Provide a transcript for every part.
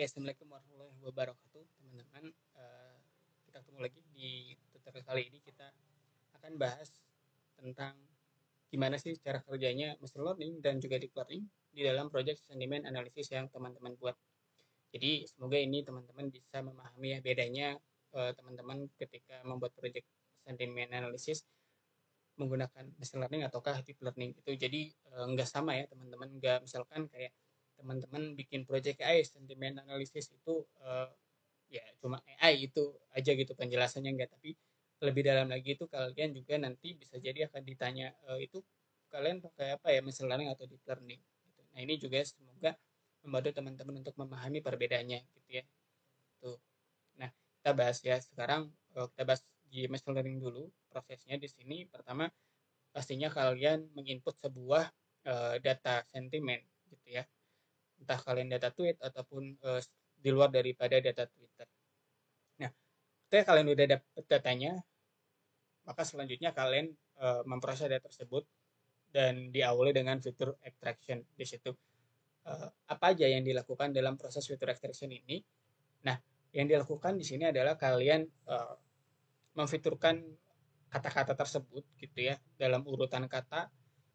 Oke, Assalamualaikum warahmatullahi wabarakatuh, teman-teman. Kita ketemu lagi di tutorial kali ini. Kita akan bahas tentang gimana sih cara kerjanya machine learning dan juga deep learning di dalam project sentiment analysis yang teman-teman buat. Jadi semoga ini teman-teman bisa memahami ya bedanya teman-teman ketika membuat project sentiment analysis menggunakan machine learning ataukah deep learning itu. Jadi nggak sama ya teman-teman, nggak misalkan kayak teman-teman bikin project AI sentiment analysis itu ya cuma AI itu aja gitu penjelasannya, enggak, tapi lebih dalam lagi itu kalian juga nanti bisa jadi akan ditanya itu kalian pakai apa ya, machine learning atau deep learning gitu. Nah ini juga semoga membantu teman-teman untuk memahami perbedaannya gitu ya tuh. Nah kita bahas ya sekarang, kita bahas di machine learning dulu. Prosesnya di sini pertama pastinya kalian menginput sebuah data sentimen gitu ya, entah kalian data tweet ataupun di luar daripada data Twitter. Nah, ketika kalian udah dapat datanya, maka selanjutnya kalian memproses data tersebut dan diawali dengan fitur extraction di situ. Apa aja yang dilakukan dalam proses fitur extraction ini? Nah, yang dilakukan di sini adalah kalian memfiturkan kata-kata tersebut gitu ya dalam urutan kata,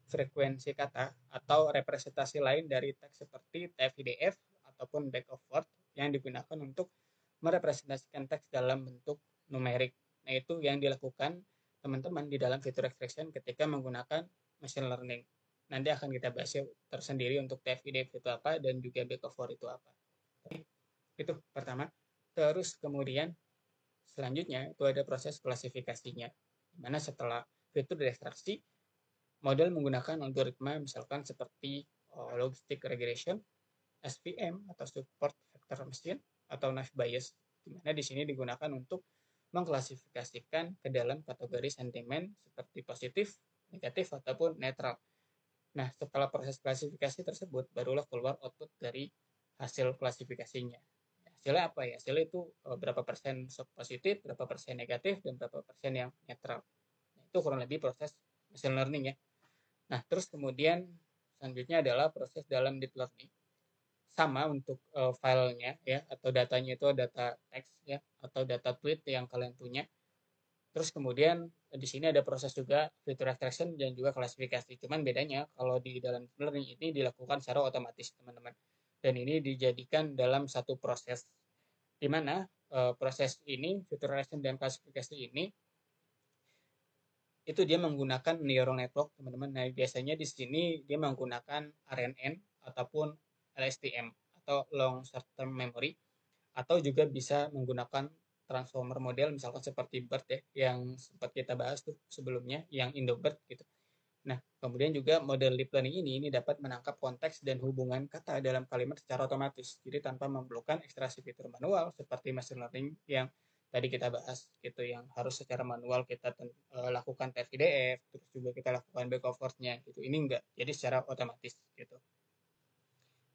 frekuensi kata, atau representasi lain dari teks seperti TF-IDF ataupun back of word yang digunakan untuk merepresentasikan teks dalam bentuk numerik. Nah, itu yang dilakukan teman-teman di dalam fitur extraction ketika menggunakan machine learning. Nanti akan kita bahas ya tersendiri untuk TF-IDF itu apa dan juga back of word itu apa. Itu pertama. Terus kemudian selanjutnya itu ada proses klasifikasinya, di mana setelah fitur diekstraksi, model menggunakan algoritma misalkan seperti logistic regression, SVM atau support vector machine, atau naive Bayes, di mana di sini digunakan untuk mengklasifikasikan ke dalam kategori sentimen seperti positif, negatif, ataupun netral. Nah, setelah proses klasifikasi tersebut, barulah keluar output dari hasil klasifikasinya. Hasilnya apa ya? Hasilnya itu berapa persen positif, berapa persen negatif, dan berapa persen yang netral. Nah, itu kurang lebih proses machine learning ya. Nah, terus kemudian selanjutnya adalah proses dalam deep learning. Sama untuk filenya ya, atau datanya itu data teks ya, atau data tweet yang kalian punya. Terus kemudian di sini ada proses juga fitur extraction dan juga klasifikasi. Cuman bedanya kalau di dalam deep learning ini dilakukan secara otomatis, teman-teman. Dan ini dijadikan dalam satu proses, di mana proses ini, fitur extraction dan klasifikasi ini, itu dia menggunakan neural network, teman-teman. Nah, biasanya di sini dia menggunakan RNN ataupun LSTM atau long short term memory, atau juga bisa menggunakan transformer model misalkan seperti BERT ya yang sempat kita bahas tuh sebelumnya, yang IndoBERT gitu. Nah, kemudian juga model deep learning ini dapat menangkap konteks dan hubungan kata dalam kalimat secara otomatis. Jadi tanpa memerlukan ekstraksi fitur manual seperti machine learning yang tadi kita bahas gitu, yang harus secara manual kita lakukan TF-IDF, terus juga kita lakukan back of word-nya gitu. Ini enggak, jadi secara otomatis gitu.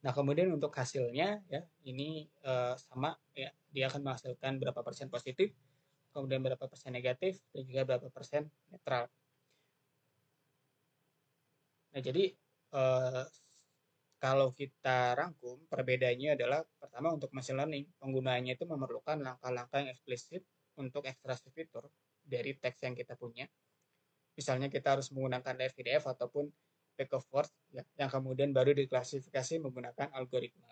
Nah, kemudian untuk hasilnya ya, ini sama ya, dia akan menghasilkan berapa persen positif, kemudian berapa persen negatif, dan juga berapa persen netral. Nah, jadi kalau kita rangkum, perbedaannya adalah pertama untuk machine learning, penggunaannya itu memerlukan langkah-langkah yang eksplisit untuk ekstraksi fitur dari teks yang kita punya. Misalnya kita harus menggunakan TF-IDF ataupun back of word ya, yang kemudian baru diklasifikasi menggunakan algoritma.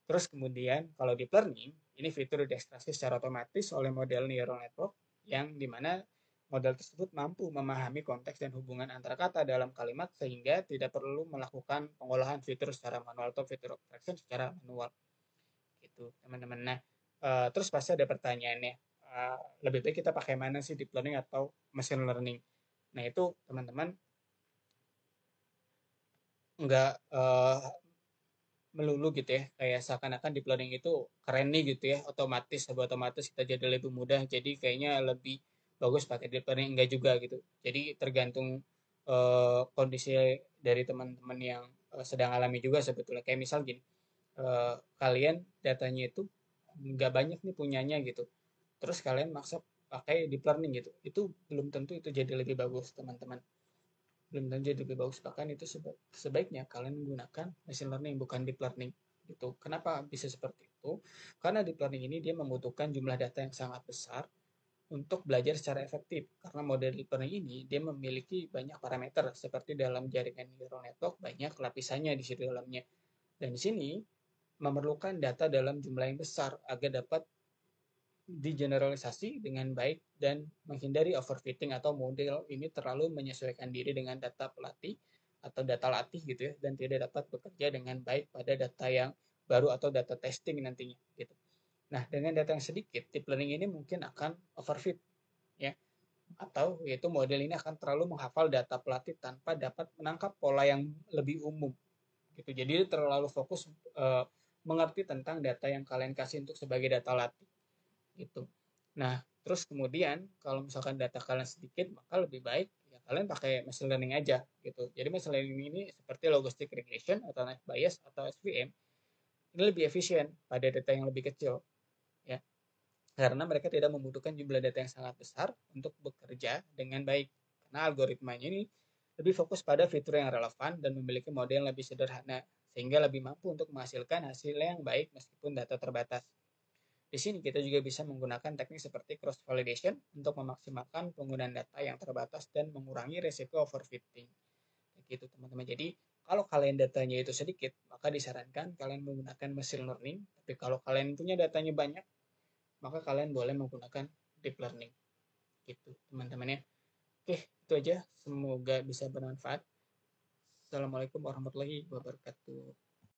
Terus kemudian kalau deep learning, ini fitur diekstraksi secara otomatis oleh model neural network yang dimana model tersebut mampu memahami konteks dan hubungan antara kata dalam kalimat sehingga tidak perlu melakukan pengolahan fitur secara manual atau fitur extraction secara manual gitu, teman-teman. Nah, terus pasti ada pertanyaannya, lebih baik kita pakai mana sih, deep learning atau machine learning? Nah, itu teman-teman nggak melulu gitu ya, kayak seakan-akan deep learning itu keren nih gitu ya, otomatis otomatis kita jadi lebih mudah, jadi kayaknya lebih bagus pakai deep learning. Enggak juga gitu. Jadi tergantung kondisi dari teman-teman yang sedang alami juga sebetulnya. Kayak misal gini, kalian datanya itu nggak banyak nih punyanya gitu, terus kalian maksa pakai deep learning gitu, itu belum tentu itu jadi lebih bagus, teman-teman. Belum tentu jadi lebih bagus, bahkan itu sebaiknya kalian menggunakan machine learning bukan deep learning gitu. Kenapa bisa seperti itu? Karena deep learning ini dia membutuhkan jumlah data yang sangat besar untuk belajar secara efektif. Karena model deep learning ini dia memiliki banyak parameter seperti dalam jaringan neural network banyak lapisannya di situ dalamnya. Dan di sini memerlukan data dalam jumlah yang besar agar dapat digeneralisasi dengan baik dan menghindari overfitting atau model ini terlalu menyesuaikan diri dengan data pelatih atau data latih gitu ya, dan tidak dapat bekerja dengan baik pada data yang baru atau data testing nantinya gitu. Nah, dengan data yang sedikit, deep learning ini mungkin akan overfit ya, atau yaitu model ini akan terlalu menghafal data pelatih tanpa dapat menangkap pola yang lebih umum gitu. Jadi terlalu fokus mengerti tentang data yang kalian kasih untuk sebagai data latih gitu. Nah, terus kemudian kalau misalkan data kalian sedikit, maka lebih baik ya kalian pakai machine learning aja gitu. Jadi machine learning ini seperti logistic regression atau net bias atau SVM ini lebih efisien pada data yang lebih kecil ya. Karena mereka tidak membutuhkan jumlah data yang sangat besar untuk bekerja dengan baik. Karena algoritmanya ini lebih fokus pada fitur yang relevan dan memiliki model yang lebih sederhana sehingga lebih mampu untuk menghasilkan hasil yang baik meskipun data terbatas. Di sini kita juga bisa menggunakan teknik seperti cross validation untuk memaksimalkan penggunaan data yang terbatas dan mengurangi risiko overfitting. Gitu teman-teman. Jadi kalau kalian datanya itu sedikit, maka disarankan kalian menggunakan machine learning. Tapi kalau kalian punya datanya banyak, maka kalian boleh menggunakan deep learning. Gitu teman-teman ya. Oke, itu aja. Semoga bisa bermanfaat. Assalamualaikum warahmatullahi wabarakatuh.